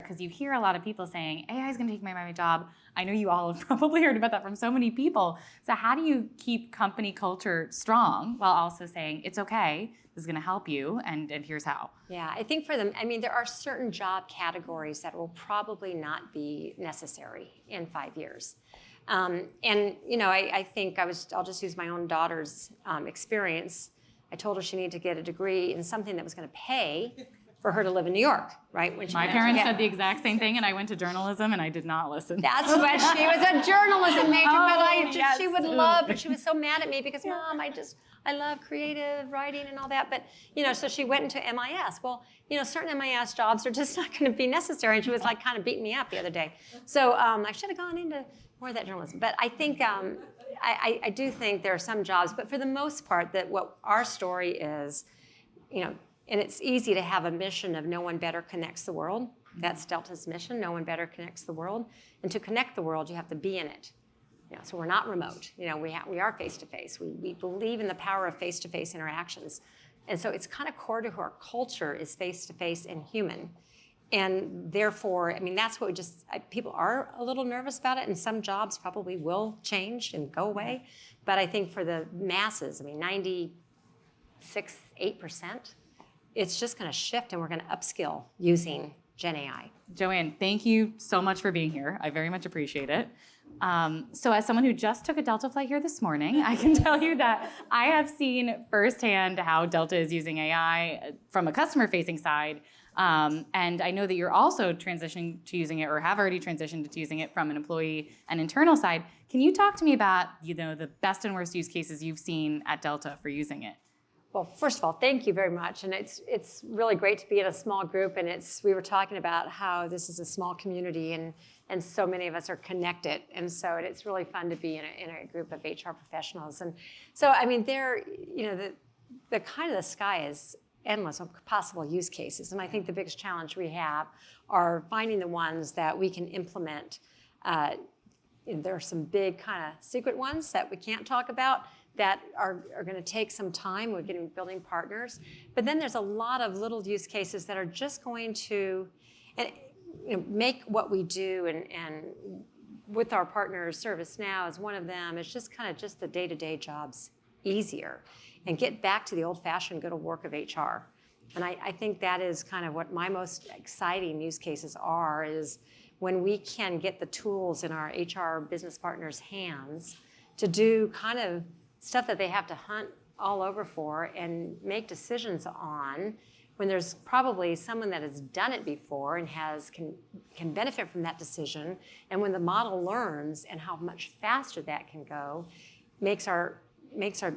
because you hear a lot of people saying, AI is going to take my job. I know you all have probably heard about that from so many people. So how do you keep company culture strong while also saying, it's okay, this is going to help you, and here's how? Yeah, I think for them, I mean, there are certain job categories that will probably not be necessary in 5 years. And, you know, I think I'll just use my own daughter's experience. I told her she needed to get a degree in something that was going to pay for her to live in New York, right? When my parents said the exact same thing, and I went to journalism, and I did not listen. That's what she was, a journalism major, yes. she would love, but she was so mad at me because, Mom, I love creative writing and all that. But, you know, so she went into MIS. Well, you know, certain MIS jobs are just not going to be necessary. And she was like kind of beating me up the other day. So I should have gone into more of that journalism. But I think, I do think there are some jobs, but for the most part, that what our story is, you know, and it's easy to have a mission of no one better connects the world. That's Delta's mission, no one better connects the world. And to connect the world, you have to be in it. You know, so we're not remote. You know, we are face-to-face. We believe in the power of face-to-face interactions. And so it's kind of core to our culture is face-to-face and human. And therefore, I mean, that's what people are a little nervous about it, and some jobs probably will change and go away. But I think for the masses, I mean, 8%, it's just going to shift, and we're going to upskill using Gen AI. Joanne, thank you so much for being here. I very much appreciate it. So as someone who just took a Delta flight here this morning, I can tell you that I have seen firsthand how Delta is using AI from a customer-facing side. And I know that you're also transitioning to using it, or have already transitioned to using it from an employee and internal side. Can you talk to me about, you know, the best and worst use cases you've seen at Delta for using it? Well, first of all, thank you very much. And it's really great to be in a small group. And we were talking about how this is a small community and so many of us are connected. And so it's really fun to be in a group of HR professionals. And so, I mean, the kind of the sky is endless of possible use cases. And I think the biggest challenge we have are finding the ones that we can implement. There are some big kind of secret ones that we can't talk about that are going to take some time. We're building partners. But then there's a lot of little use cases that are just going to make what we do, and with our partners, ServiceNow is one of them. It's just kind of just the day-to-day jobs easier and get back to the old-fashioned good old work of HR. And I think that is kind of what my most exciting use cases are, is when we can get the tools in our HR business partners' hands to do kind of stuff that they have to hunt all over for and make decisions on, when there's probably someone that has done it before and can benefit from that decision. And when the model learns and how much faster that can go, makes our HR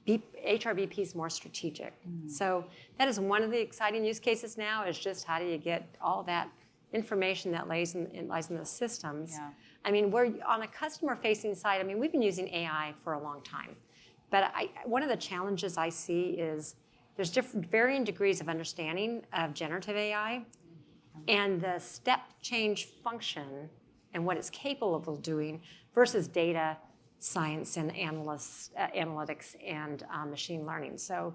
BPs more strategic. So that is one of the exciting use cases now, is just how do you get all that information that lies in the systems. Yeah. I mean, we're on a customer-facing side. I mean, we've been using AI for a long time. But one of the challenges I see is there's varying degrees of understanding of generative AI, and the step change function and what it's capable of doing versus data science and analytics and machine learning. So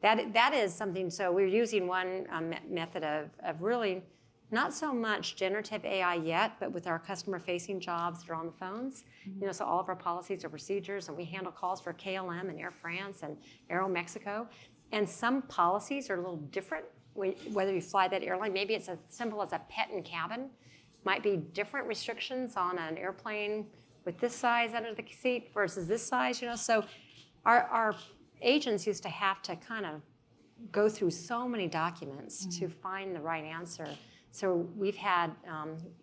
that is something. So we're using one method of really not so much generative AI yet, but with our customer-facing jobs that are on the phones. You know, so all of our policies are procedures, and we handle calls for KLM and Air France and Aero Mexico. And some policies are a little different whether you fly that airline. Maybe it's as simple as a pet in cabin. Might be different restrictions on an airplane with this size under the seat versus this size. You know, so our agents used to have to kind of go through so many documents to find the right answer. So we've had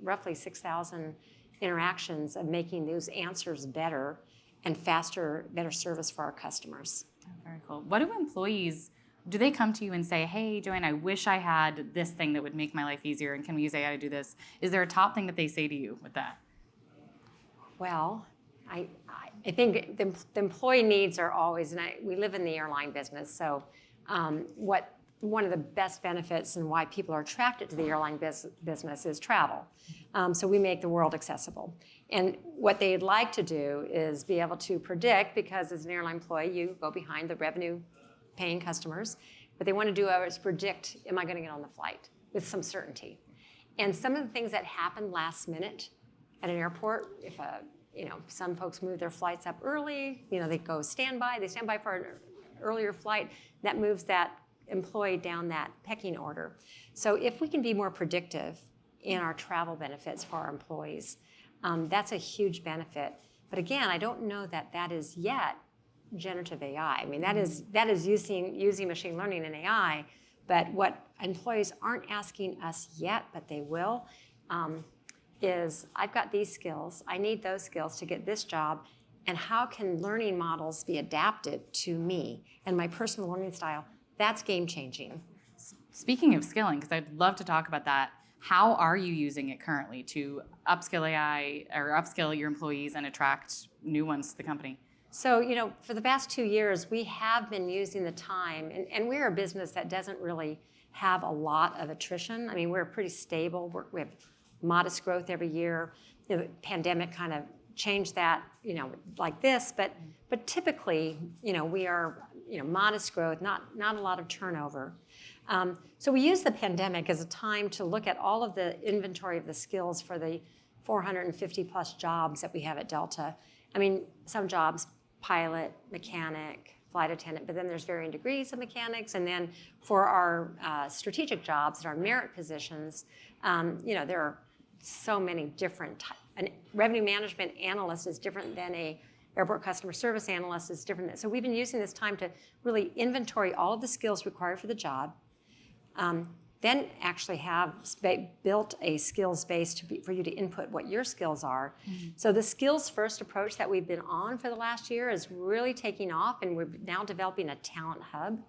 roughly 6,000 interactions of making those answers better and faster, better service for our customers. Oh, very cool. What do employees, do they come to you and say, hey, Joanne, I wish I had this thing that would make my life easier, and can we use AI to do this? Is there a top thing that they say to you with that? Well, I think the employee needs are always, and we live in the airline business, so one of the best benefits and why people are attracted to the airline business is travel. So we make the world accessible. And what they'd like to do is be able to predict, because as an airline employee, you go behind the revenue-paying customers. What they want to do is predict, am I going to get on the flight with some certainty? And some of the things that happen last minute at an airport, if some folks move their flights up early, they go standby, they stand by for an earlier flight, that moves that employee down that pecking order. So if we can be more predictive in our travel benefits for our employees, that's a huge benefit. But again, I don't know that is yet generative AI. I mean, that is using machine learning and AI, but what employees aren't asking us yet, but they will, is I've got these skills, I need those skills to get this job, and how can learning models be adapted to me and my personal learning style? That's game changing. Speaking of skilling, because I'd love to talk about that, how are you using it currently to upskill AI or upskill your employees and attract new ones to the company? So, for the past 2 years, we have been using the time, and we're a business that doesn't really have a lot of attrition. I mean, we're pretty stable. We have modest growth every year. The pandemic kind of changed that, like this, but typically, we are, modest growth, not a lot of turnover. So we use the pandemic as a time to look at all of the inventory of the skills for the 450 plus jobs that we have at Delta. I mean, some jobs, pilot, mechanic, flight attendant, but then there's varying degrees of mechanics. And then for our strategic jobs and our merit positions, there are so many different an revenue management analyst is different than a airport customer service analyst is different. So we've been using this time to really inventory all of the skills required for the job, then actually have built a skills base for you to input what your skills are. Mm-hmm. So the skills first approach that we've been on for the last year is really taking off, and we're now developing a talent hub.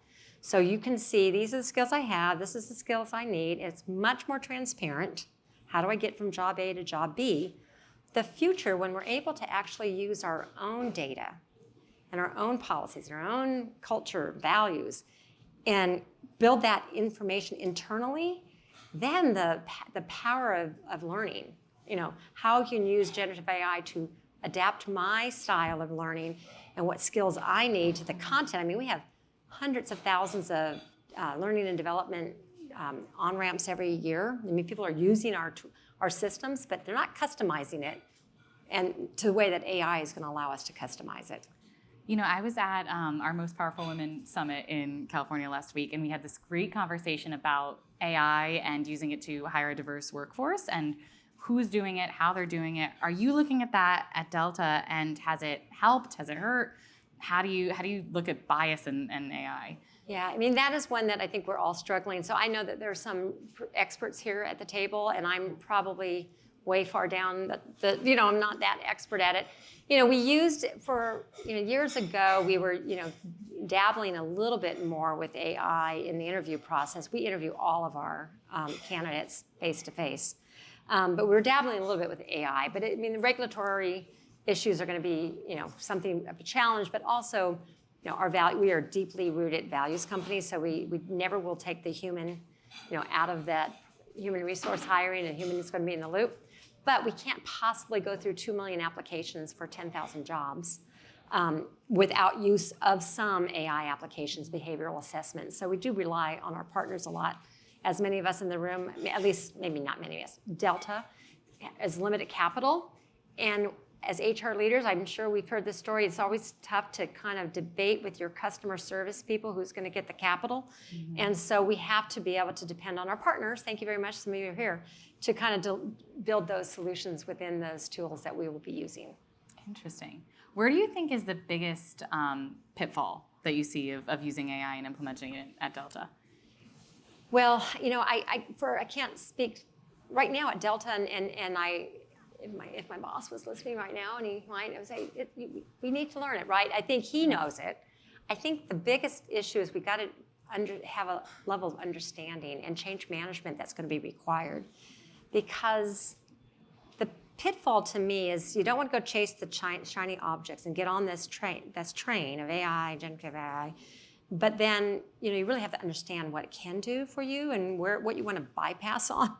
So you can see these are the skills I have, this is the skills I need. It's much more transparent. How do I get from job A to job B? The future, when we're able to actually use our own data and our own policies and our own culture, values, and build that information internally, then the power of learning, how you can use generative AI to adapt my style of learning and what skills I need to the content. I mean, we have hundreds of thousands of learning and development on-ramps every year. I mean, people are using our systems, but they're not customizing it and to the way that AI is going to allow us to customize it. I was at our Most Powerful Women Summit in California last week, and we had this great conversation about AI and using it to hire a diverse workforce and who's doing it, how they're doing it. Are you looking at that at Delta, and has it helped? Has it hurt? How do you look at bias in AI? Yeah, I mean, that is one that I think we're all struggling. So I know that there are some experts here at the table, and I'm probably way far down I'm not that expert at it. We used it for, years ago, we were, dabbling a little bit more with AI in the interview process. We interview all of our candidates face to face. But we were dabbling a little bit with AI. But the regulatory issues are going to be, something of a challenge, but also, our value, we are a deeply rooted values company, so we never will take the human, out of that human resource hiring, and human is going to be in the loop. But we can't possibly go through 2 million applications for 10,000 jobs without use of some AI applications, behavioral assessments. So we do rely on our partners a lot. As many of us in the room, at least maybe not many of us, Delta has limited capital. And as HR leaders, I'm sure we've heard this story, it's always tough to kind of debate with your customer service people who's going to get the capital. Mm-hmm. And so we have to be able to depend on our partners, thank you very much, some of you are here, to kind of build those solutions within those tools that we will be using. Interesting. Where do you think is the biggest pitfall that you see of using AI and implementing it at Delta? Well, I can't speak right now at Delta, and if my boss was listening right now, and he might, I would say, we need to learn it, right? I think he knows it. I think the biggest issue is we got to have a level of understanding and change management that's going to be required. Because the pitfall to me is you don't want to go chase the shiny objects and get on this train of AI, generative AI. But then, you really have to understand what it can do for you and what you want to bypass on.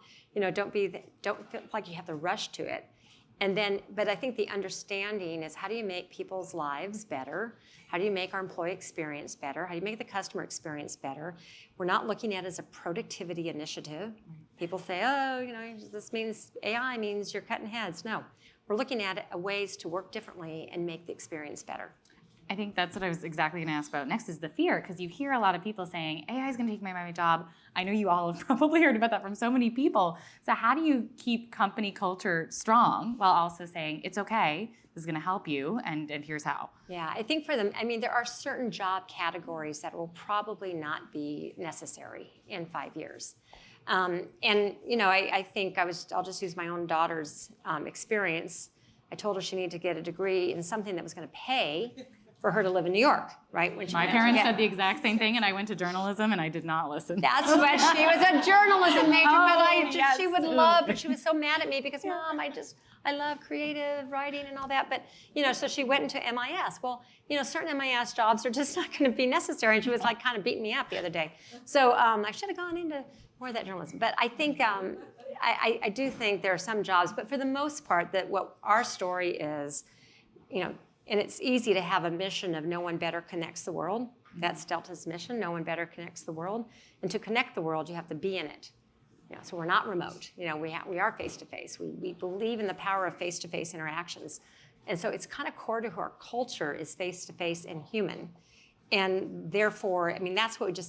Don't feel like you have to rush to it. And then, but I think the understanding is, how do you make people's lives better? How do you make our employee experience better? How do you make the customer experience better? We're not looking at it as a productivity initiative. People say, oh, this means AI means you're cutting heads. No, we're looking at ways to work differently and make the experience better. I think that's what I was exactly going to ask about next is the fear, because you hear a lot of people saying, AI is going to take my job. I know you all have probably heard about that from so many people. So how do you keep company culture strong while also saying, it's okay, this is going to help you, and here's how? Yeah, I think for them, there are certain job categories that will probably not be necessary in 5 years. I think I'll just use my own daughter's experience. I told her she needed to get a degree in something that was going to pay for her to live in New York, right? My parents said the exact same thing, and I went to journalism, and I did not listen. That's what she was a journalism major, yes. she would love, but she was so mad at me because, Mom, I love creative writing and all that, but, so she went into MIS. Well, certain MIS jobs are just not going to be necessary, and she was like kind of beating me up the other day. So I should have gone into more of that journalism. But I think, I do think there are some jobs, but for the most part, that what our story is, and it's easy to have a mission of no one better connects the world. That's Delta's mission, no one better connects the world. And to connect the world, you have to be in it. So we're not remote. We are face-to-face. We believe in the power of face-to-face interactions. And so it's kind of core to our culture is face-to-face and human. And therefore, that's what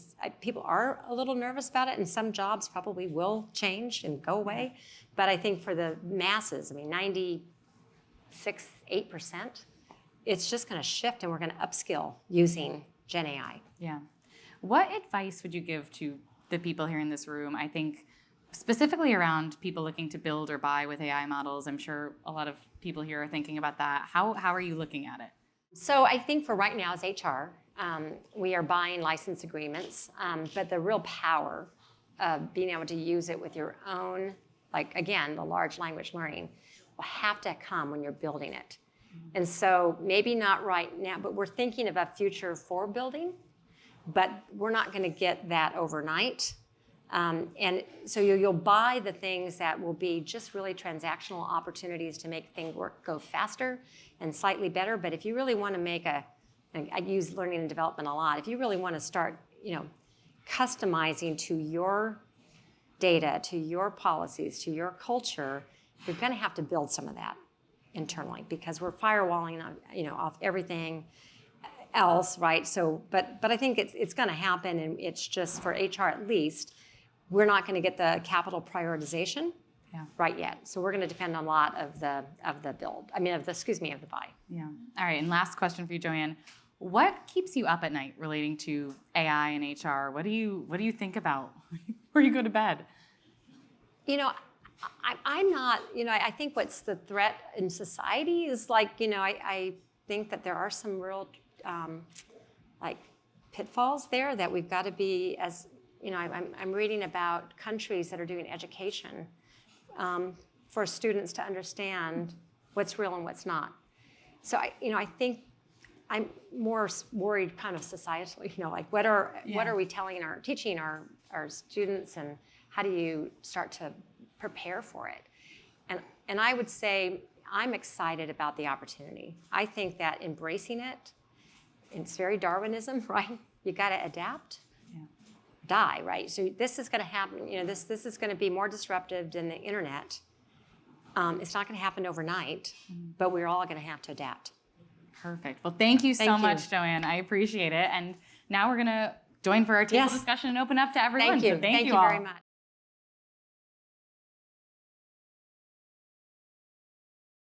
people are a little nervous about it, and some jobs probably will change and go away. But I think for the masses, 96, 8%, it's just going to shift, and we're going to upskill using Gen AI. Yeah. What advice would you give to the people here in this room? I think specifically around people looking to build or buy with AI models. I'm sure a lot of people here are thinking about that. How are you looking at it? So I think for right now as HR, we are buying license agreements, but the real power of being able to use it with your own, again, the large language learning, will have to come when you're building it. And so maybe not right now, but we're thinking of a future for building, but we're not going to get that overnight. And so you'll buy the things that will be just really transactional opportunities to make things go faster and slightly better. But if you really want to make I use learning and development a lot. If you really want to start, customizing to your data, to your policies, to your culture, you're going to have to build some of that internally because we're firewalling, off everything else, right? So, but I think it's going to happen, and it's just for HR at least, we're not going to get the capital prioritization right yet. So we're going to depend on a lot of the build. Of the buy. Yeah. All right. And last question for you, Joanne. What keeps you up at night relating to AI and HR? What do you think about before you go to bed? I'm not, I think what's the threat in society is I think that there are some real pitfalls there that we've got to be as, I'm reading about countries that are doing education for students to understand what's real and what's not. So I think I'm more worried kind of societally, what are we teaching our students, and how do you start to prepare for it? And I would say I'm excited about the opportunity. I think that embracing it, it's very Darwinism, right? You got to adapt, die, right? So this is going to happen. This is going to be more disruptive than the internet. It's not going to happen overnight, but we're all going to have to adapt. Perfect. Well, thank you so much, Joanne. I appreciate it. And now we're going to join for our table discussion and open up to everyone. Thank you. So thank you all all very much.